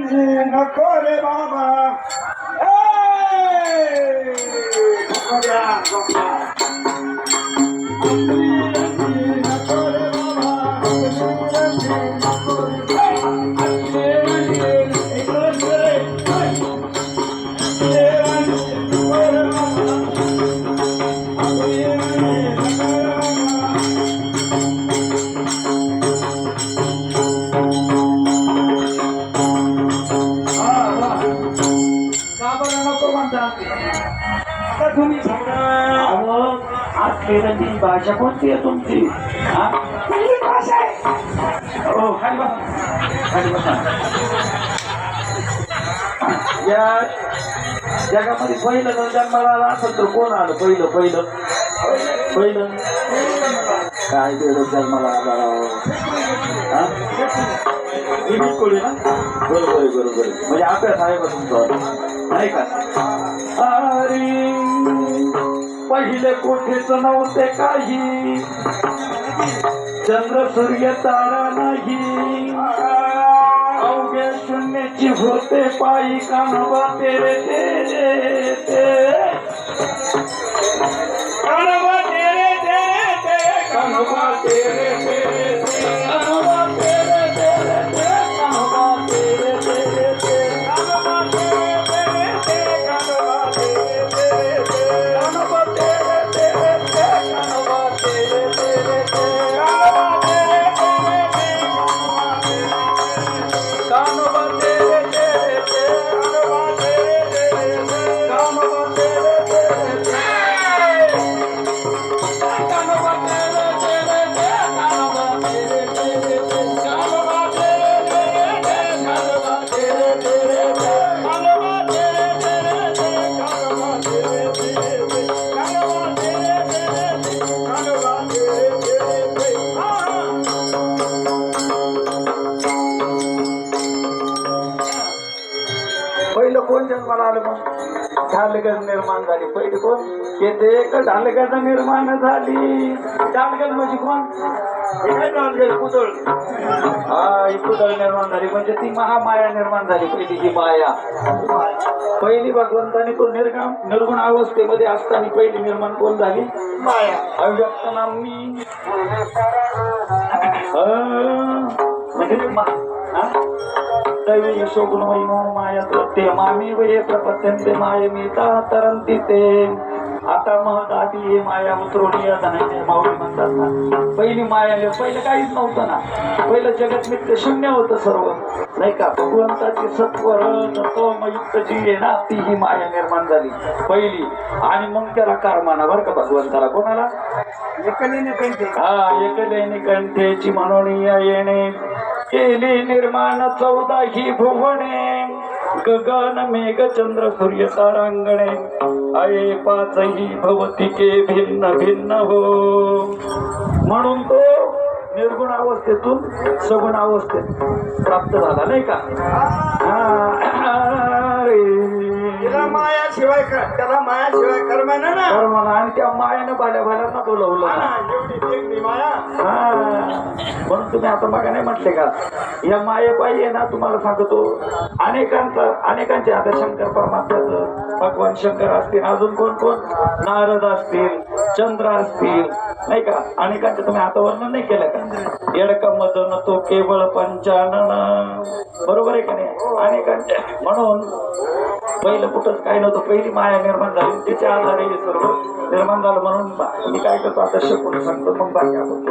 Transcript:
नको रे बाबा नको रे बाबा नको रे तुम्ही आज भाषा कोणती आहे तुमची? भाषा आहे हो खाली बसा, खाली बसा. या जगामध्ये पहिलं जर जन्माला आला असेल तर कोण आलं? पहिलं पहिलं पहिलं काय वेळ जन्माला आला? कोळी ना? बरोबर बरोबर. म्हणजे अभ्यास आहे का तुमचा? नाही का? अरे पहिले कोठेच नव्हते काही, चंद्र सूर्य तारा नाही, अवघ्या शून्याची होते पायी कान्होबा तेरे तेरे ते कान्होबा तेरे तेरे ते कान्होबा तेरे तेरे ते कान्होबा तेरे तेरे ते कान्होबा तेरे तेरे ते कान्होबा तेरे तेरे ते कान्होबा तेरे तेरे ते कान्होबा तेरे तेरे ते कान्होबा तेरे तेरे ते कान्होबा तेरे तेरे ते कान्होबा तेरे तेरे ते कान्होबा तेरे तेरे ते कान्होबा तेरे तेरे ते कान्होबा तेरे तेरे ते कान्होबा तेरे तेरे ते कान्होबा तेरे तेरे ते कान्होबा तेरे तेरे ते कान्होबा तेरे तेरे ते कान्होबा तेरे तेरे ते कान्होबा तेरे तेरे पहिलं कोण जन्माला आलं? मग ढालगड निर्माण झाली. पहिली कोण? येथे एक ढालगड निर्माण झाली. ढालगड म्हणजे कोण? कुदळ. हा, ही कुदळ निर्माण झाली म्हणजे ती महामाया निर्माण झाली. पहिली ही माया. पहिली भगवंताने तो निर्गुण अवस्थेमध्ये असताना पहिली निर्माण कोण झाली? माया. अव्यक्त नामनी दैवी शोभनमयी माया ते मामी वे प्रपत्यंते माये मीता तरंती ते. आता मग आधी हे माया उतरवली माऊली म्हणतात ना. पहिली माया, पहिलं काहीच नव्हतं ना. पहिलं जगत मित्र शून्य होतं सर्व, नाही का? भगवंताची सत्वर तत्वयुक्त जी आहे ना, ती ही माया निर्माण झाली पहिली. आणि मग त्याला कारमाना बरं का भगवंताला. कोणाला? एकलेने कंठे. हा, एकलेने कंठेची म्हणून येणे केली निर्माण 14 ही भुवने. गगन मेघ चंद्र सूर्य तारांगणे आहे 5 ही भवतिके भिन्न भिन्न हो. म्हणून तो निर्गुण अवस्थेतून सगुण अवस्थेत प्राप्त झाला, नाही का? त्याला मायाशिवाय कर्म ना. आणि त्या मायानं भाल्या भाल्यांना बोलवलं. एवढी माया. म्हणून तुम्ही आता मग नाही म्हटले का, या मायेपायी आहे ना, तुम्हाला सांगतो अनेकांचे आता शंकर परमात्म्याचं, भगवान शंकर असतील, अजून कोण कोण, नारद असतील, चंद्र असतील, नाही का? अनेकांचे तुम्ही आता वर्णन नाही केलं का? येडका मदन तो केवळ पंचानन. बरोबर आहे का नाही? अनेकांचे. म्हणून पहिलं कुठंच काय नव्हतं. पहिली माया निर्माण झाली, तिच्या आधारे हे सर्व निर्माण झालं. म्हणून मी काय करतो आता शकून सांगतो, मग बाकी आपण